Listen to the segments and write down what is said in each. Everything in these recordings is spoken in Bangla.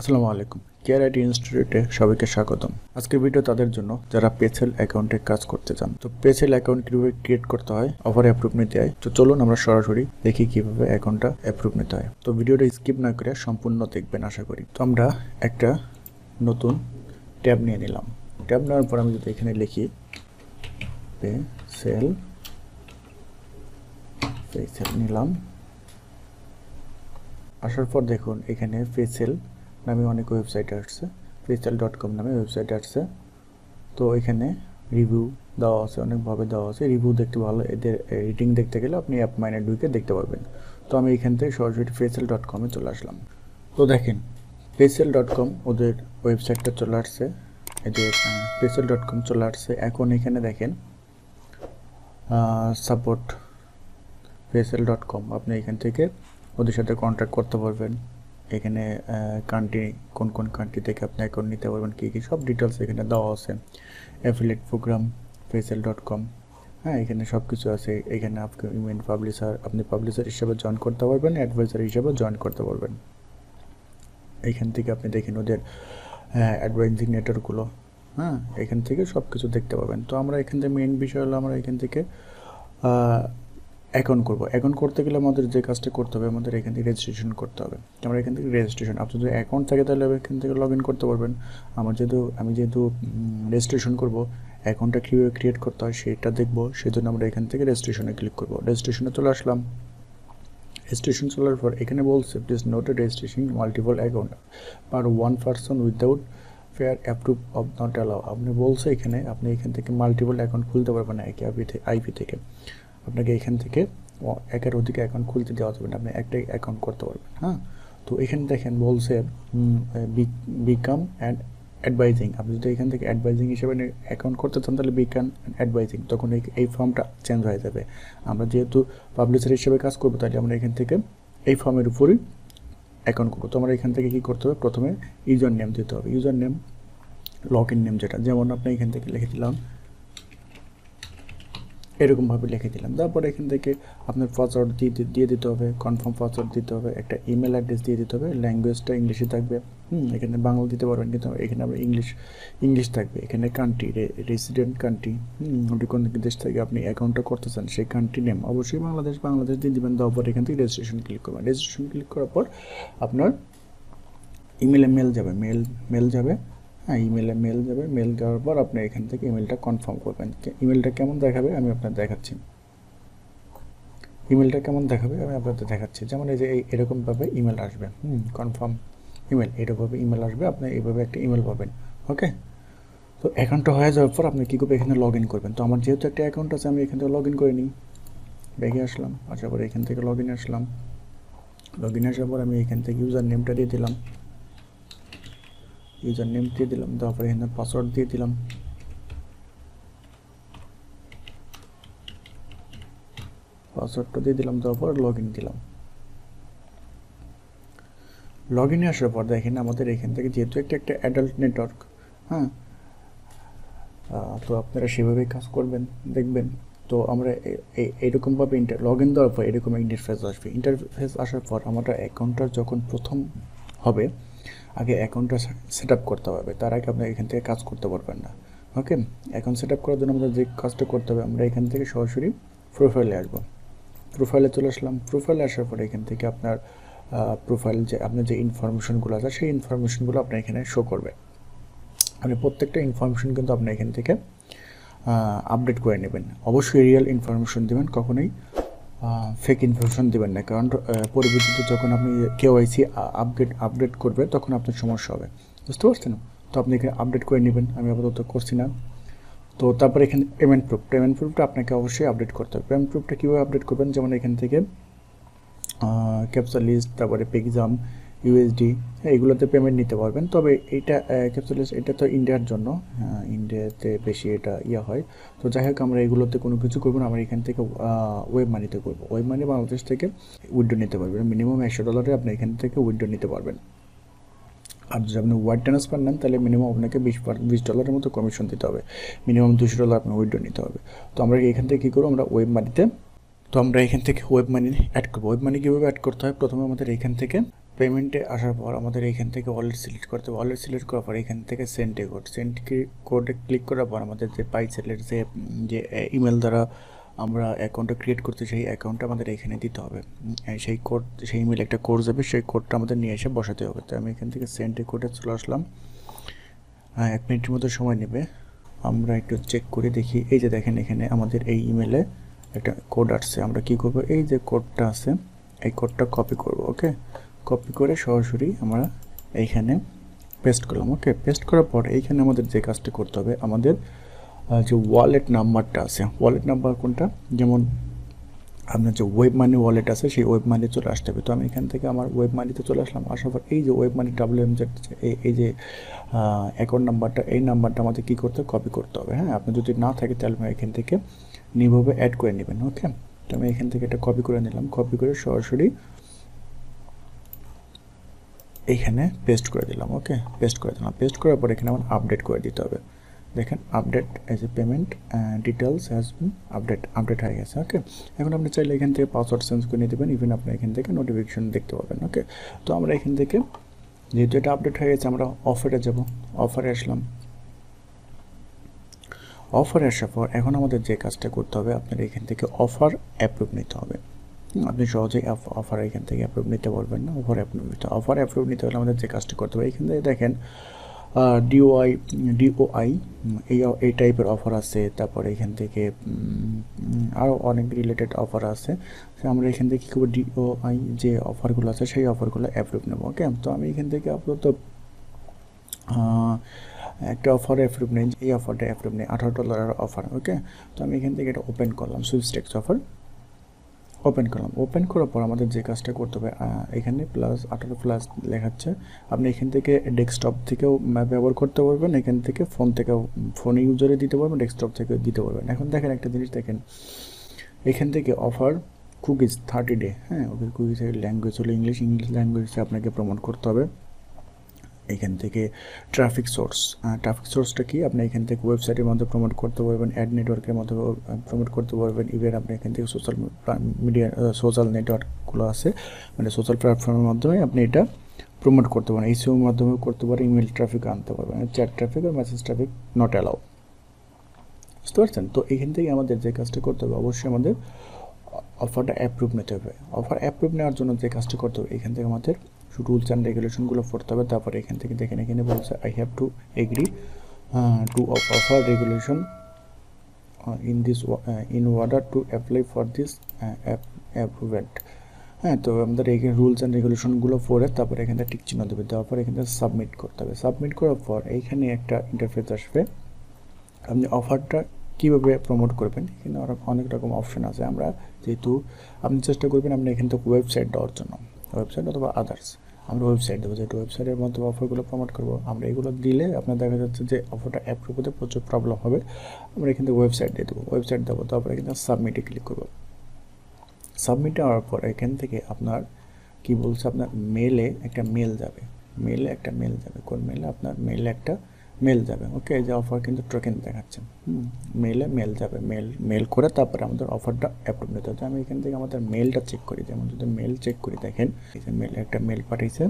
আসসালামু আলাইকুম। কেয়ার আইটি ইনস্টিটিউটে সবাইকে স্বাগতম। আজকের ভিডিও তাদের জন্য যারা পেসেল অ্যাকাউন্টে কাজ করতে চান। তো পেসেল অ্যাকাউন্ট কিভাবে ক্রিয়েট করতে হয়, অফার অ্যাপ্রুভ নিতে হয়। তো চলুন আমরা সরাসরি দেখি কিভাবে অ্যাকাউন্টটা অ্যাপ্রুভ নিতে হয়। তো ভিডিওটা স্কিপ না করে সম্পূর্ণ দেখবেন আশা করি। তো আমরা একটা নতুন ট্যাব নিয়ে নিলাম। ট্যাব নেওয়ার পর আমি যদি এখানে লিখি পেসেল নিলাম। আসার পর দেখুন এখানে পেসেল নামে অনেক ওয়েবসাইট আসছে, paysale.com নামে ওয়েবসাইট আসছে। তো এখানে রিভিউ দেওয়া আছে, অনেকভাবে দেওয়া আছে। রিভিউ দেখতে ভালো, এদের রেটিং দেখতে গেলে আপনি অ্যাপ মাইনে ঢুকে দেখতে পারবেন। তো আমি এখান থেকে সরাসরি paysale.com চলে আসলাম। তো দেখেন paysale.com ওদের ওয়েবসাইটটা চলে আসছে, এদের paysale.com চলে আসছে। এখন এখানে দেখেন সাপোর্ট paysale.com, আপনি এখান থেকে ওদের সাথে কন্ট্যাক্ট করতে পারবেন। এখানে কান্ট্রি, কোন কোন কান্ট্রি থেকে আপনি অ্যাকাউন্ট নিতে পারবেন, কী কী সব ডিটেলস এখানে দেওয়া আছে। অ্যাফিলিয়েট প্রোগ্রাম paysale.com, হ্যাঁ এখানে সব কিছু আছে। এখানে আপনি ইভেন্ট পাবলিশার, আপনি পাবলিশার হিসাবে জয়েন করতে পারবেন, অ্যাডভাইজার হিসাবে জয়েন করতে পারবেন। এইখান থেকে আপনি দেখেন ওদের অ্যাডভাইজিং নেটওয়ার্কগুলো, হ্যাঁ এখান থেকে সব কিছু দেখতে পাবেন। তো আমরা এখান থেকে মেইন বিষয় হলো আমরা এখান থেকে অ্যাকাউন্ট করবো। অ্যাকাউন্ট করতে গেলে আমাদের যে কাজটা করতে হবে, আমাদের এখান থেকে রেজিস্ট্রেশন করতে হবে। আমরা এখান থেকে রেজিস্ট্রেশন, আপনার যদি অ্যাকাউন্ট থাকে তাহলে এখান থেকে লগ ইন করতে পারবেন। আমি যেহেতু রেজিস্ট্রেশন করবো, অ্যাকাউন্টটা কীভাবে ক্রিয়েট করতে হয় সেটা দেখবো, সেজন্য আমরা এখান থেকে রেজিস্ট্রেশনে ক্লিক করবো। রেজিস্ট্রেশনে চলে আসলাম। রেজিস্ট্রেশন চলার পর এখানে বলছে please note registration multiple account per one person without fear approve of not allow. আপনি বলছে এখানে আপনি এখান থেকে মাল্টিপল অ্যাকাউন্ট খুলতে পারবেন না একই আইপি থেকে। আপনাকে এখান থেকে একের অধিক অ্যাকাউন্ট খুলতে দেওয়া যাবে না, আপনি একটাই অ্যাকাউন্ট করতে পারবেন। হ্যাঁ, তো এখানে দেখেন বলছে বিকাম অ্যান্ড অ্যাডভাইজিং। আপনি যদি এখান থেকে অ্যাডভাইজিং হিসেবে অ্যাকাউন্ট করতে চান তাহলে বিকাম অ্যান্ড অ্যাডভাইজিং, তখন এই ফর্মটা চেঞ্জ হয়ে যাবে। আমরা যেহেতু পাবলিশার হিসেবে কাজ করবো, তাহলে আমরা এখান থেকে এই ফর্মের উপরই অ্যাকাউন্ট করবো। তো আমরা এখান থেকে কী করতে হবে, প্রথমে ইউজার নেম দিতে হবে। User name, log in name যেটা, যেমন আপনি এখান থেকে লিখে দিলাম, এরকমভাবে লিখে দিলাম। তারপর এখান থেকে আপনার পাসওয়ার্ড দিয়ে দিতে হবে, কনফার্ম পাসওয়ার্ড দিতে হবে, একটা ইমেল অ্যাড্রেস দিয়ে দিতে হবে। ল্যাঙ্গুয়েজটা ইংলিশে থাকবে, এখানে বাংলা দিতে পারবেন, কিন্তু এখানে আবার ইংলিশ থাকবে। এখানে কান্ট্রি, রেসিডেন্ট কান্ট্রি, আপনি কোন দেশ থেকে আপনি অ্যাকাউন্টটা করতে চান সেই কান্ট্রি নেম অবশ্যই বাংলাদেশ দিয়ে দেবেন। দেওয়ার পর এখান থেকে রেজিস্ট্রেশন ক্লিক করবেন। রেজিস্ট্রেশন ক্লিক করার পর আপনার ইমেলে মেল যাবে। হ্যাঁ, মেল যাবে। মেল দেওয়ার পর আপনি এখান থেকে ইমেলটা কনফার্ম করবেন। ইমেলটা কেমন দেখাবে আমি আপনাদের দেখাচ্ছি। আপনাদের দেখাচ্ছি, যেমন এই যে এরকমভাবে ইমেল আসবে, কনফার্ম ইমেল, এরকমভাবে ইমেল আসবে। আপনি এইভাবে একটা ইমেল পাবেন। ওকে, তো অ্যাকাউন্টটা হয়ে যাওয়ার পর আপনি কী করবেন, এখানে লগ ইন করবেন। তো আমার যেহেতু একটা অ্যাকাউন্ট আছে, আমি এখান থেকে লগ ইন করে নিই। ব্যাগে আসলাম, আসার পর এখান থেকে log in Aslam. Log in আসার পর আমি এখান থেকে ইউজার নেমটা দিয়ে দিলাম। তারপরে এখানে পাসওয়ার্ড দিয়ে দিলাম। তারপর লগ ইন দিলাম। লগ ইনে আসার পর দেখেন আমাদের এখান থেকে যেহেতু একটা অ্যাডাল্ট নেটওয়ার্ক, হ্যাঁ, তো আপনারা সেভাবেই কাজ করবেন, দেখবেন। তো আমরা এইরকমভাবে লগ ইন দেওয়ার পর এরকম ইন্টারফেস আসবে। ইন্টারফেস আসার পর আমরা অ্যাকাউন্টটা যখন প্রথম হবে, আগে অ্যাকাউন্টটা সেট আপ করতে হবে, তার আগে আপনার এখান থেকে কাজ করতে পারবেন না। ওকে, অ্যাকাউন্ট সেট আপ করার জন্য আমাদের যে কাজটা করতে হবে, আমরা এখান থেকে সরাসরি প্রোফাইলে আসবো। প্রোফাইলে চলে আসলাম। প্রোফাইলে আসার পরে এখান থেকে আপনার প্রোফাইল যে আপনার যে ইনফরমেশনগুলো আছে সেই ইনফরমেশনগুলো আপনার এখানে শো করবে। আপনি প্রত্যেকটা ইনফরমেশন কিন্তু আপনি এখান থেকে আপডেট করে নেবেন। অবশ্যই রিয়েল ইনফরমেশন দেবেন, কখনোই ফেক ইনফরমেশন দেবেন না, কারণ পরবর্তীতে যখন আপনি কেওয়াইসি আপডেট করবে তখন আপনার সমস্যা হবে, বুঝতে পারছেন? তো আপনি এখানে আপডেট করে নেবেন, আমি আপাতত করছি না। তো তারপরে এখানে পেমেন্ট প্রুফটা আপনাকে অবশ্যই আপডেট করতে হবে। পেমেন্ট প্রুফটা কীভাবে আপডেট করবেন, যেমন এখান থেকে ক্যাপচালিস্ট, তারপরে পেগজাম, ইউএসডি, এইগুলোতে পেমেন্ট নিতে পারবেন। তবে এইটা ক্যাপচালিস্ট, এটা তো ইন্ডিয়ার জন্য, ইন্ডিয়াতে বেশি এটা হয়। তো যাই হোক, আমরা এগুলোতে কোনো কিছু করবো না, আমরা এখান থেকে ওয়েব মানিতে করবো। ওয়েব মানি বাংলাদেশ থেকে উইথড্র নিতে পারবেন, মিনিমাম $100 আপনি এখান থেকে উইথড্র নিতে পারবেন। আর যদি আপনি ওয়াইড ট্রান্সফার নেন তাহলে মিনিমাম আপনাকে $20 মতো কমিশন দিতে হবে। মিনিমাম $200 আপনার উইথড্র নিতে হবে। তো আমরা এখান থেকে কী করবো, আমরা ওয়েব মানিতে, তো আমরা এখান থেকে ওয়েব মানি অ্যাড করবো। ওয়েব মানি কীভাবে অ্যাড করতে হয়, প্রথমে আমাদের এখান থেকে পেমেন্টে আসার পর আমাদের এইখান থেকে ওয়ালেট সিলেক্ট করতে হবে। ওয়ালেট সিলেক্ট করার পর এখান থেকে সেন্ড এ কোড, কোডে ক্লিক করার পর আমাদের যে পাইসেলের যে ইমেল দ্বারা আমরা অ্যাকাউন্টটা ক্রিয়েট করতে সেই অ্যাকাউন্টটা আমাদের এখানে দিতে হবে। সেই কোড, সেই ইমেল একটা কোড যাবে, সেই কোডটা আমাদের নিয়ে এসে বসাতে হবে। তো আমি এখান থেকে সেন্ড এ কোডে চলে আসলাম। 1 মিনিটের মতো সময় নেবে। আমরা একটু চেক করে দেখি। এই যে দেখেন এখানে আমাদের এই ইমেলে একটা কোড আসছে। আমরা কি করব, এই যে কোডটা আছে এই কোডটা কপি করব। ওকে, কপি করে সরাসরি আমরা এইখানে পেস্ট করলাম। ওকে, পেস্ট করার পর এইখানে আমাদের যে কাজটা করতে হবে, আমাদের যে ওয়ালেট নাম্বারটা আছে, ওয়ালেট নাম্বার কোনটা, যেমন আপনার যে ওয়েব মানি ওয়ালেট আছে সেই ওয়েব মানি চলে আসতে হবে। তো আমি এখান থেকে আমার ওয়েব মানিতে চলে আসলাম। আসার পর এই যে ওয়েব মানি WMZ এই যে অ্যাকাউন্ট নাম্বারটা, এই নাম্বারটা আমাদের কী করতে হবে, কপি করতে হবে। হ্যাঁ, আপনি যদি না থাকে তাহলে এখান থেকে নিভাবে অ্যাড করে নেবেন। ওকে, তো আমি এখান থেকে এটা কপি করে নিলাম। কপি করে সরাসরি এইখানে পেস্ট করে দিলাম। ওকে, পেস্ট করে দিলাম। পেস্ট করার পর এখানে আমার আপডেট করে দিতে হবে। দেখেন update as a payment details has been update হয়ে গেছে। ওকে, এখন আপনি চাইলে এখান থেকে পাসওয়ার্ড চেঞ্জ করে নিতে পারেন। ইভেন আপনি এখান থেকে নোটিফিকেশন দেখতে পাবেন। ওকে, তো আমরা এখান থেকে যেহেতু এটা আপডেট হয়ে গেছে, আমরা অফারে যাব। অফারে আসলাম। অফারে আসার পর এখন আমাদের যে কাজটা করতে হবে, আপনার এখান থেকে অফার অ্যাপ্রুভ নিতে হবে। আপনি সহজেই অফার এখান থেকে অ্যাপ্রুভ নিতে পারবেন না। অফার অ্যাপ্রুভ নিতে হলে আমাদের যে কাজটা করতে হবে, এখান থেকে দেখেন ডিওআই এই টাইপের অফার আছে। তারপরে এখান থেকে আরও অনেক রিলেটেড অফার আছে। আমরা এখান থেকে কী করবো, ডিওআই যে অফারগুলো আছে সেই অফারগুলো অ্যাপ্রুভ নেবো। ওকে, তো আমি এখান থেকে আপাতত একটা অফার অ্যাপ্রুভ নেই। এই অফারটা অ্যাপ্রুভ নেই, $18 অফার। ওকে, তো আমি এখান থেকে এটা ওপেন করলাম। সুইপস্টেক্স অফার ওপেন করলাম। ওপেন করার পর আমাদের যে কাজটা করতে হবে, এখানে +18+ লেখাচ্ছে। আপনি এখান থেকে ডেস্কটপ থেকেও ব্যবহার করতে পারবেন, এখান থেকে ফোন ইউজারে দিতে পারবেন, ডেস্কটপ থেকে দিতে পারবেন। এখন দেখেন একটা জিনিস দেখেন, এখান থেকে অফার কুকিজ 30 ডে। হ্যাঁ, ওকে, কুকিজের ল্যাঙ্গুয়েজ হলো ইংলিশ ল্যাঙ্গুয়েজে আপনাকে প্রমোট করতে হবে। এখান থেকে ট্রাফিক সোর্সটা কি, আপনি এখান থেকে ওয়েবসাইটের মধ্যে প্রমোট করতে পারবেন, অ্যাড নেটওয়ার্কের মধ্যে প্রমোট করতে পারবেন। ইভেন আপনি এখান থেকে সোশ্যাল নেটওয়ার্কগুলো আছে, মানে সোশ্যাল প্ল্যাটফর্মের মাধ্যমে আপনি এটা প্রমোট করতে পারেন। এইসবের মাধ্যমে করতে পারেন। ইমেল ট্রাফিক আনতে পারবেন, চ্যাট ট্রাফিক আর মেসেজ ট্রাফিক নট অ্যালাউ। বুঝতে পারছেন? তো এখান থেকে আমাদের যে কাজটা করতে হবে, অবশ্যই আমাদের অফারটা অ্যাপ্রুভ নিতে হবে। অফার অ্যাপ্রুভ নেওয়ার জন্য যে কাজটা করতে হবে, এখান থেকে আমাদের রুলস অ্যান্ড রেগুলেশনগুলো পড়তে হবে। তারপরে এখান থেকে দেখেন, এখানে বলছে I have to agree to offer regulation in order to apply for this approved. হ্যাঁ, তো আমাদের এখানে রুলস অ্যান্ড রেগুলেশনগুলো পড়ে তারপরে এখান থেকে টিক চিহ্ন দেবে। দেওয়ার পর এখান থেকে সাবমিট করতে হবে। সাবমিট করার পর এইখানে একটা ইন্টারফেস আসবে। আপনি অফারটা কীভাবে প্রমোট করবেন, এখানে অনেক রকম অপশন আছে। আমরা যেহেতু আপনি চেষ্টা করবেন আপনি এখান থেকে ওয়েবসাইট দেওয়ার জন্য, ওয়েবসাইট অথবা আদার্স। আমরা ওয়েবসাইট দেবো, যেহেতু ওয়েবসাইটের মধ্যে অফারগুলো প্রমোট করবো। আমরা এগুলো দিলে আপনার দেখা যাচ্ছে যে অফারটা অ্যাপ্রুভ হতে প্রচুর প্রবলেম হবে। আমরা এখান থেকে ওয়েবসাইট দিয়ে দেবো, ওয়েবসাইট দেবো। তারপরে এখানে সাবমিটে ক্লিক করবো। সাবমিটে হওয়ার পর এখান থেকে আপনার কি বলছে, আপনার মেলে একটা মেল যাবে। কোন মেলে, আপনার মেলে একটা মেল যাবে। ওকে, এই যে অফার কিন্তু টোকেন দেখাচ্ছেন, মেল যাবে। মেল করে তারপরে আমাদের অফারটা অ্যাপ্রুভ নিতে হবে। আমি এখান থেকে আমাদের মেলটা চেক করি। যেমন যদি মেল চেক করি, দেখেন এই যে একটা মেল পাঠিয়েছে।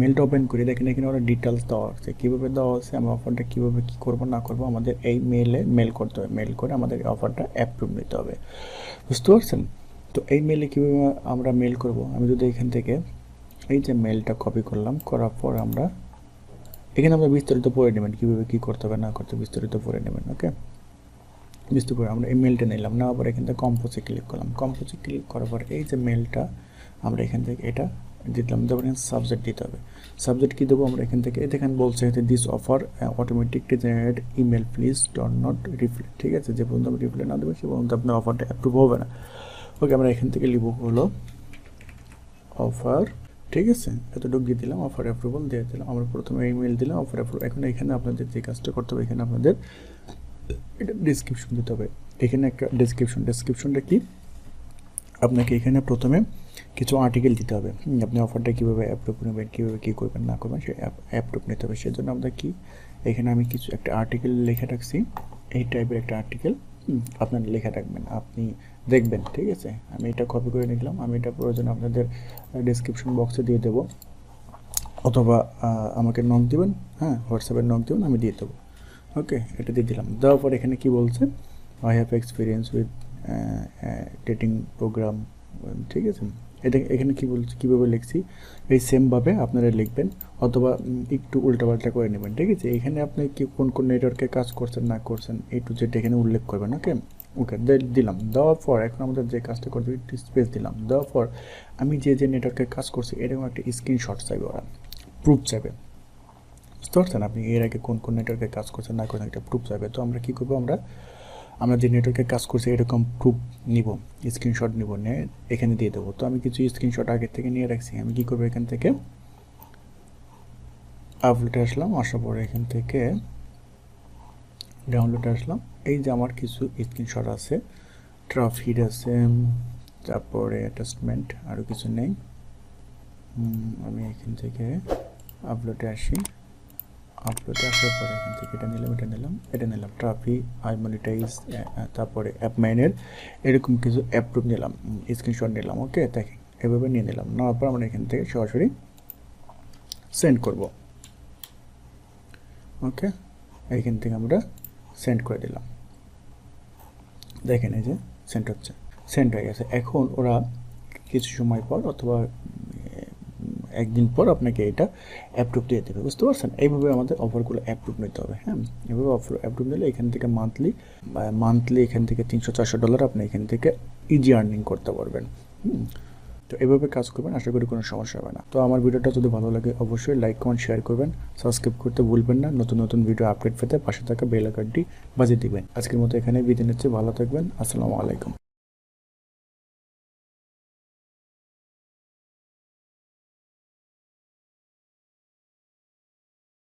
মেলটা ওপেন করি, দেখেন এখানে ওরা ডিটেলস দেওয়া আছে, কীভাবে দেওয়া আছে, আমরা অফারটা কীভাবে কী করবো না করবো আমাদের এই মেল করতে হবে। মেল করে আমাদের অফারটা অ্যাপ্রুভ নিতে হবে। বুঝতে পারছেন? তো এই মেলে কীভাবে আমরা মেল করব, আমি যদি এখান থেকে এই যে মেলটা কপি করলাম, করার পর আমরা এখানে আমরা বিস্তারিত পড়ে নেবেন, কীভাবে কী করতে হবে না করতে বিস্তারিত পড়ে নেবেন। ওকে, বুঝতে পারি। আমরা এই মেলটা নিলাম, নেওয়ার পর এখান থেকে কম্পোজে ক্লিক করলাম। কম্পোজে ক্লিক করার পর এই যে মেলটা আমরা এখান থেকে এটা দিলাম। তারপর এখানে সাবজেক্ট দিতে হবে। সাবজেক্ট কী দেবো আমরা এখান থেকে, দেখেন বলছে this offer automatically generate email, please dot not reply. ঠিক আছে, যে পর্যন্ত আমরা রিপ্লাই না দেবো সে পর্যন্ত আপনার অফারটা অ্যাপ্রুভ হবে না। ওকে, আমরা এখান থেকে লিখব হলো অফার। ঠিক আছে, এতটুকু দিয়ে দিলাম, অফার অ্যাপ্রুভাল দিয়ে দিলাম। আমরা প্রথমে ইমেল দিলাম, অফার অ্যাপ্রুভ। এখন এখানে আপনাদের যে কাজটা করতে হবে, এখানে আপনাদের এটা ডিসক্রিপশন দিতে হবে। এখানে একটা ডেসক্রিপশনটা কি, আপনাকে এখানে প্রথমে কিছু আর্টিকেল দিতে হবে। আপনি অফারটা কীভাবে অ্যাপ্রুভ নেবেন, কীভাবে কী করবেন না করবেন সে অ্যাপ্রুভ নিতে হবে। সেজন্য আমরা কি এখানে আমি কিছু একটা আর্টিকেল লেখা রাখছি, এই টাইপের একটা আর্টিকেল আপনার লেখা রাখবেন। আপনি দেখবেন, ঠিক আছে? আমি এটা কপি করে নিলাম, আমি এটা প্রয়োজন আপনাদের ডেসক্রিপশন বক্সে দিয়ে দেবো, অথবা আমাকে নক দিবেন, হ্যাঁ হোয়াটসঅ্যাপে নক দিবেন, আমি দিয়ে দেবো। ওকে, এটা দিয়ে দিলাম। দেওয়ার পর এখানে কি বলছে, I have experience with dating program, ঠিক আছে? এটা এখানে কী বলছে, কীভাবে লিখছি এই সেমভাবে আপনারা লিখবেন, অথবা একটু উল্টাপাল্টা করে নেবেন, ঠিক আছে? এখানে আপনি কি কোন কোন নেটওয়ার্কে কাজ করছেন না করছেন একটু যেটা এখানে উল্লেখ করবেন। ওকে ওকে দিলাম। দেওয়ার পর এখন আমাদের যে কাজটা করবে একটু স্পেস দিলাম। দেওয়ার পর আমি যে যে নেটওয়ার্কে কাজ করছি এরকম একটা স্ক্রিনশট চাইবে, ওরা প্রুফ চাইবে, বুঝতে পারছেন? আপনি এর আগে কোন কোন নেটওয়ার্কে কাজ করছেন না করছেন একটা প্রুফ চাইবে। তো আমরা কী করবো, আমরা যে নেটওয়ার্কে কাজ করছি এরকম প্রুফ নিব, স্ক্রিনশট নিব, নিয়ে এখানে দিয়ে দেবো। তো আমি কিছু স্ক্রিনশট আগের থেকে নিয়ে রাখছি। আমি কী করবো, এখান থেকে আপলোডে আসলাম, আসার পরে এখান থেকে ডাউনলোডে আসলাম। এই যে আমার কিছু স্ক্রিনশট আছে, ট্রাফিড আছে, তারপরে অ্যাটাচমেন্ট, আরও কিছু নেই। আমি এখান থেকে আপলোডে আসি, আপলোডে আসার পরে এখান থেকে এটা নিলাম, এটা নিলাম ট্রাফি, আই মনিটাইজ, তারপরে অ্যাপ মাইনের, এরকম কিছু অ্যাপ্রুভ নিলাম, স্ক্রিনশট নিলাম। ওকে, দেখেন এভাবে নিয়ে নিলাম। নেওয়ার পর আমরা এখান থেকে সরাসরি সেন্ড করব। ওকে, এইখান থেকে আমরা সেন্ড করে দিলাম। দেখেন এই যে সেন্ড হয়ে গেছে। এখন ওরা কিছু সময় পর অথবা একদিন পর আপনাকে এটা অ্যাপ্রুভ দিয়ে দেবে, বুঝতে পারছেন? এইভাবে আমাদের অফারগুলো অ্যাপ্রুভ নিতে হবে। হ্যাঁ, এভাবে অ্যাপ্রুভ নিলে এখান থেকে মান্থলি এখান থেকে $300-400 আপনি এখান থেকে ইজি আর্নিং করতে পারবেন। তো এভাবে কাজ করবেন, আশা করি কোনো সমস্যা হবে না। তো আমার ভিডিওটা যদি ভালো লাগে অবশ্যই লাইক কমেন্ট শেয়ার করবেন, সাবস্ক্রাইব করতে ভুলবেন না। নতুন নতুন ভিডিও আপডেট পেতে পাশে থাকা বেল আইকনটি বাজিয়ে দিবেন। আজকের মতো এখানে বিদায় নিচ্ছি, ভালো থাকবেন, আসসালামু আলাইকুম।